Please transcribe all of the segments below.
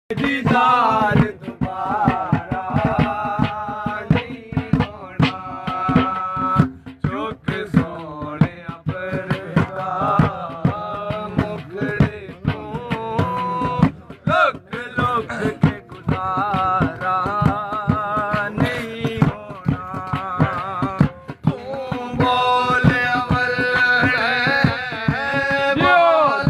दीदार दोबारा नहीं होना, चुक सोने अपरदा मुखड़े तू लुक लुक के गुजारा नहीं होना। तू बोल अवल है बोल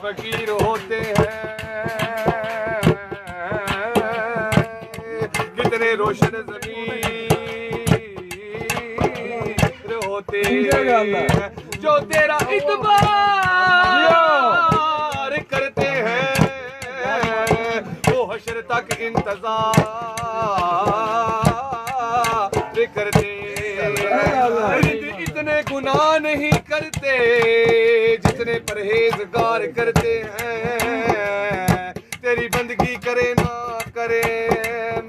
फकीर होते हैं, कितने रोशन ज़मीर होते हैं, जो तेरा इत्बार करते हैं, वो हश्र तक इंतजार करते हैं। इतने गुनाह नहीं करते जितने परहेजगार करते हैं, तेरी बंदगी करे ना करे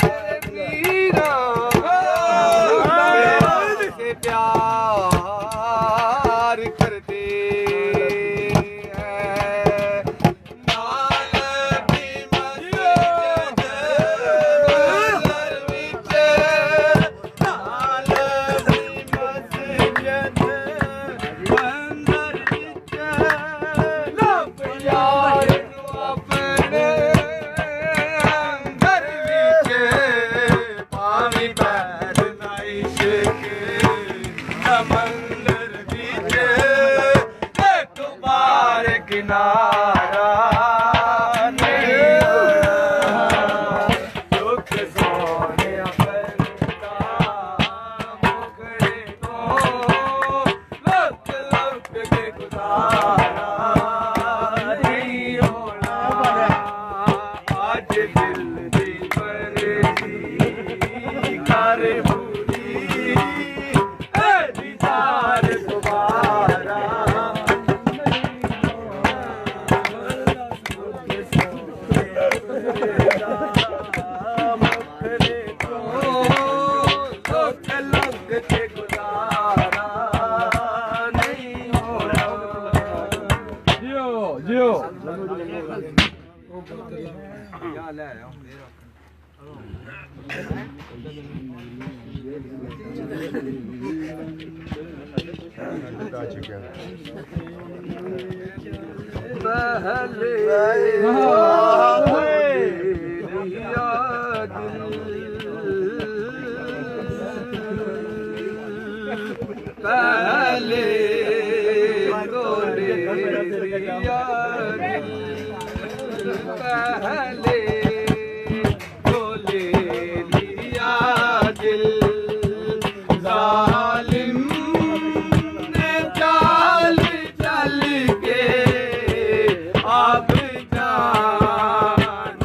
मेरे मीरा से प्यार करते हैं। किनारा नहीं दुख सोने अपरदा मुखड़े तो लुक लुक के गुजारा नहीं होना। आज दिल दी मर्जी कर पूरी दीदार दोबारा पहले अब जान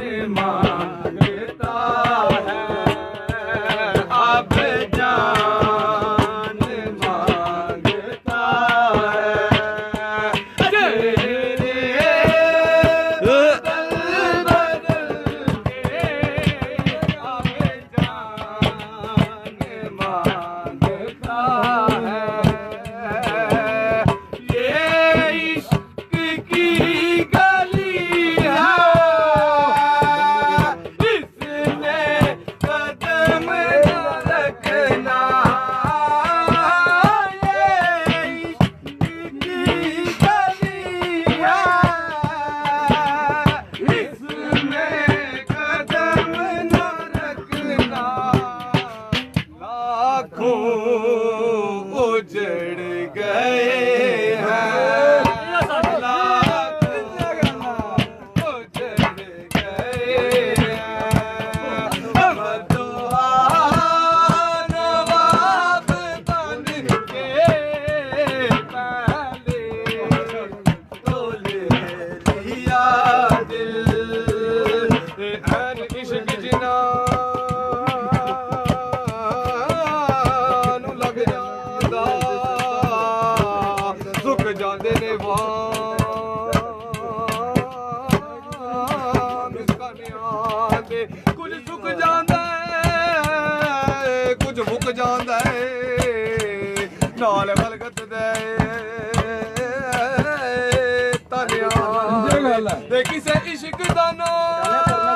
ते कुछ सुख जांदा है कुछ मुक जांदा है नाल गलगत दे तनिया ते किसे इश्क दा नाम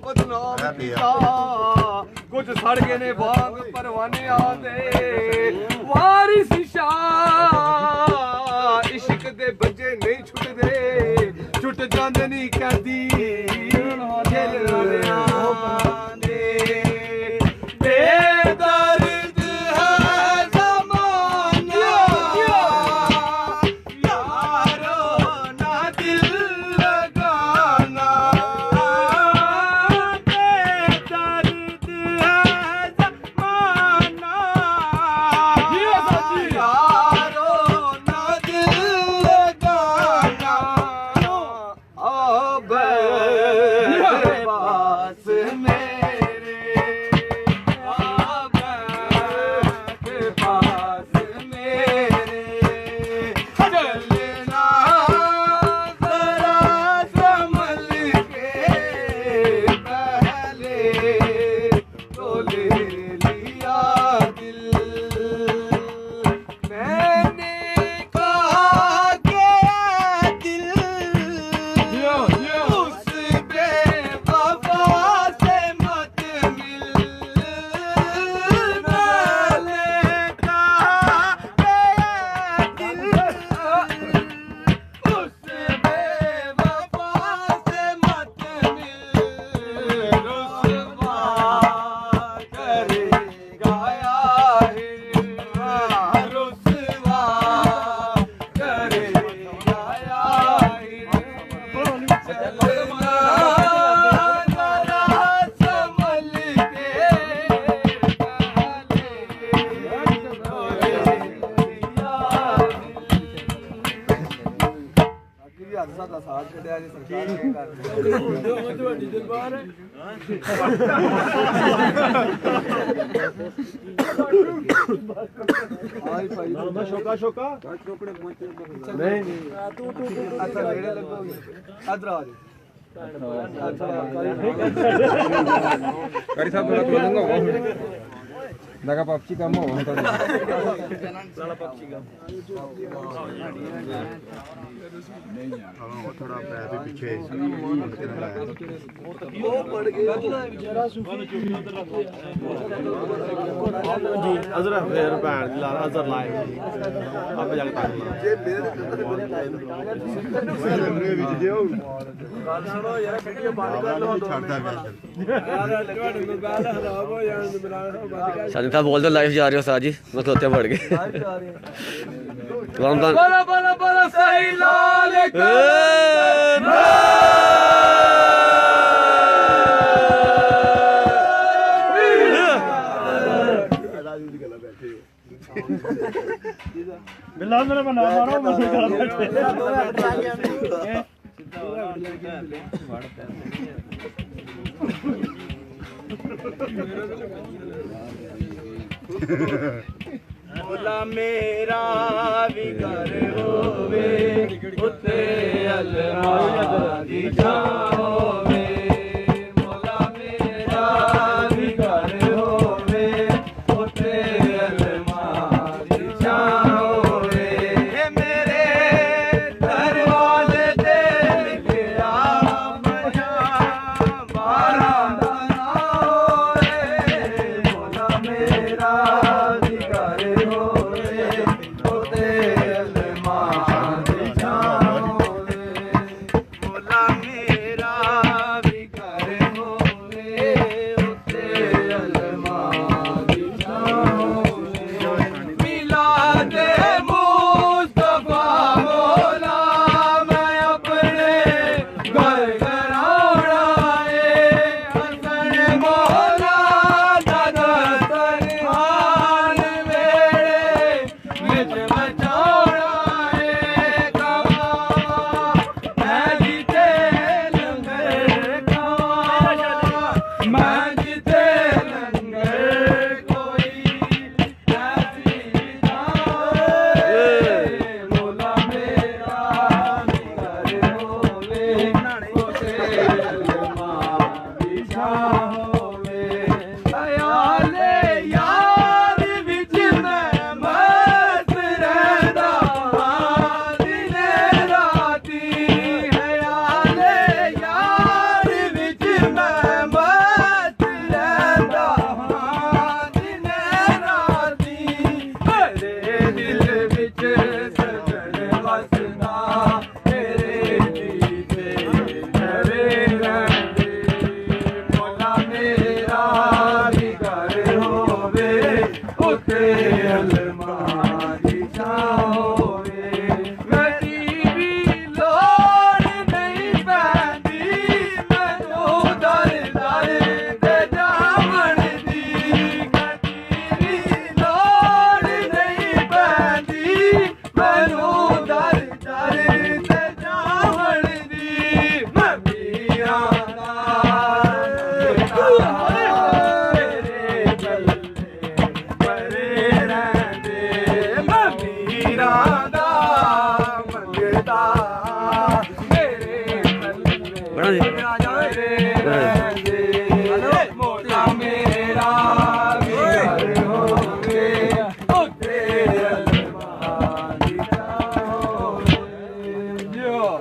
बदनाम कीता कुछ सड़ गए ने वांग परवाने आदे वारिस शाह इश्क दे बजे नहीं छुटदे छुट जांदे नहीं कहदी दिल वालियां दे बेदर्द है ज़माना यारो ना दिल लगाना बेदर्द है ज़माना यारो ना दिल लगाना अब पास मेरे अब पास मेरे चलना जरा संभल के पहले तो ले लिया दिल मैंने कहा कि दिल उस बेवफा से मत मिल मैंने कहा कि दिल उस बेवफा से मत मिल रुसवा करेगा यार रुसवा करेगा यार चलना जरा संभल के ਸਾਡਾ ਸਾਥ ਛੱਡਿਆ ਜੀ ਸਰਕਾਰ ਨੇ ਕਰ ਤੁਹਾਡੀ ਦਰਬਾਰ ਹੈ ਆਈ ਭਾਈ ਨਾ ਸ਼ੋਕਾ ਸ਼ੋਕਾ ਟੋਕੜੇ ਪਹੁੰਚੇ ਨਹੀਂ ਨਹੀਂ ਤੂੰ ਅੱਛਾ ਨੇੜੇ ਲੱਗੋਗੇ ਇਧਰ ਆ ਜੀ ਅੱਛਾ ਕਰੀ ਸਾਹਿਬ ਥੋੜਾ ਖੋਲੂੰਗਾ ਲਗਾ ਪਪਚੀ ਕੰਮ ਹੋ ਹੁਣ ਲਾਲਾ ਪੱਖੀ ਗਾ थोड़ा पैर भी पीछे ਉਹ ਪੜ ਗਿਆ ਵਿਚਾਰਾ ਸੁਖੀ ਅਜ਼ਰ ਫੇਰ ਭੈਣ ਦੀ ਲਾ ਅਜ਼ਰ ਲਾਏ ਆਪੇ ਜਾ ਕੇ ਟਾਈਮ ਲਾ ਜੇ ਮੇਰੇ ਵਿੱਚ ਜਿਉ ਗੱਲ ਸੁਣੋ ਯਾਰ ਵੀਡੀਓ ਬੰਦ ਕਰ ਲਓ ਦੋ ਛੱਡਦਾ ਪਿਆ ਯਾਰ ਤੁਹਾਡੇ ਮੋਬਾਈਲ ਖਰਾਬ ਹੋ ਜਾਣ ਦੇ ਮੇਰਾ ਬੰਦ ਕਰ साजिद साहब बोल दो लाइव जा रहे हो साजी मैं सोते पड़ गए रमजान बड़ा बड़ा बड़ा सही लाल ਬਿੱਲਾ ਮੇਰੇ ਬਣਾ ਮਾਰੋ ਮੈਂ ਗੱਲ ਬੈਠੇ ਮੌਲਾ ਮੇਰਾ ਵੀ ਘਰ ਹੋਵੇ ਉੱਤੇ ਅੱਲਾਹ ਦੀ ਜਾਨ ਹੋਵੇ ਮੌਲਾ ਮੇਰਾ ਵੀ ਘਰ ਹੋਵੇ ਉੱਤੇ ਅੱਲਾਹ ਦੀ ਜਾਨ ਹੋਵੇ ਇਹ ਮੇਰੇ ਦਰਵਾਜ਼ੇ ਤੇ ਲਿਖਿਆ ਮਜਾ ਮਾਰਾ ਦਾ ਨਾ ਹੋਏ ਮੌਲਾ ਮੇਰਾ ਵੀ ਘਰ ਹੋਵੇ ਉੱਤੇ ਅੱਲਾਹ ਦੀ ਜਾਨ ਹੋਵੇ ਮੌਲਾ ਮੇਰਾ ਜੀ ਮੋਟਾ ਮੇਰਾ ਵੀਰ ਹੋਵੇ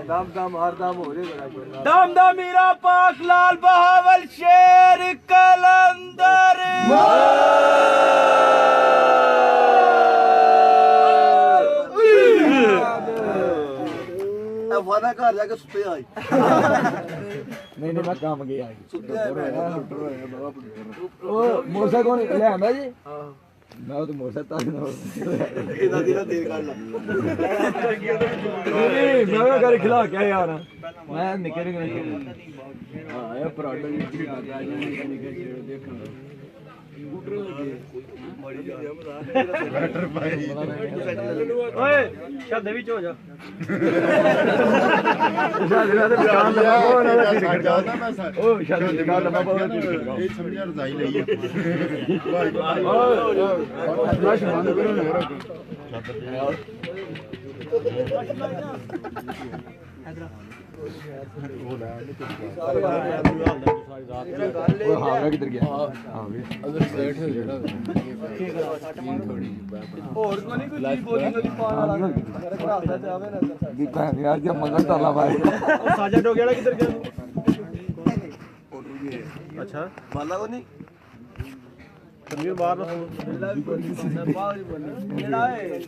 ਦਮ ਦਮ ਹਰ ਦਮ ਹੋ ਰੇ ਬੜਾ ਦਮ ਦਮ ਮੇਰਾ ਪਾਕ ਲਾਲ ਬਹਾਵਲ ਸ਼ੇਰ ਕਲੰਦਰ ਵਾਦਾ ਘਰ ਜਾ ਕੇ ਸੁੱਤੇ ਆਈ ਨਹੀਂ ਨਹੀਂ ਮੈਂ ਕੰਮ ਗਿਆ ਸੁੱਤੇ ਆਏ ਬਾਬਾ ਉਹ ਮੋਟਰਸਾਈਕਲ ਕੋਣ ਲੈ ਆਂਦਾ ਜੀ ਮੈਂ ਉਹ ਤੇ ਮੋਟਰਸਾਈਕਲ ਤਾਂ ਇਹਦਾ ਦਿਨ ਤੇਲ ਕੱਢ ਲਾ ਨਹੀਂ ਮੈਂ ਘਰ ਖਿਲਾ ਕੇ ਆਇਆ ਨਾ ਮੈਂ ਨਿਕਲ ਗਿਆ ਹਾਂ ਇਹ ਪਰਾਡਾ ਜੀ ਦੇਖਣ ਬੈਟਰ ਭਾਈ ਓਏ ਸ਼ਾਦੇ ਵਿੱਚ ਹੋ ਜਾ ਉਹ ਸ਼ਾਇਦ ਦੁਕਾਨ ਲੰਮਾ ਬਹੁਤ ਇਹ ਸਮਝਿਆ ਰਜ਼ਾਈ ਲਈ ਆ ਫਲੈਸ਼ ਬੰਦ ਕਰੋ ਨਾ ਉਹ ਹਾਂ ਕਿੱਧਰ ਗਿਆ ਹਾਂ ਵੀ ਅਦਰ ਸਾਈਡ ਹੋ ਜਿਹੜਾ ਹੋਰ ਕੋਈ ਨਹੀਂ ਕੋਈ ਚੀਜ਼ ਬੋਲੀ ਕੋਈ ਪਾਣ ਵਾਲਾ ਮੇਰੇ ਘਰ ਆਸਾ ਤੇ ਆਵੇ ਨਾ ਦੀ ਭੈਣ ਯਾਰ ਜੇ ਮੰਗਣ ਤਰਲਾ ਪਾਏ ਉਹ ਸਾਜਾ ਡੋਗੇ ਵਾਲਾ ਕਿੱਧਰ ਗਿਆ ਅੱਛਾ ਮਾਲਾ ਕੋ ਨਹੀਂ ਤਨਵੀਰ ਬਾਹਰ ਨਾ ਬਾਹਰ ਹੀ ਬੋਲੀ ਜਿਹੜਾ ਹੈ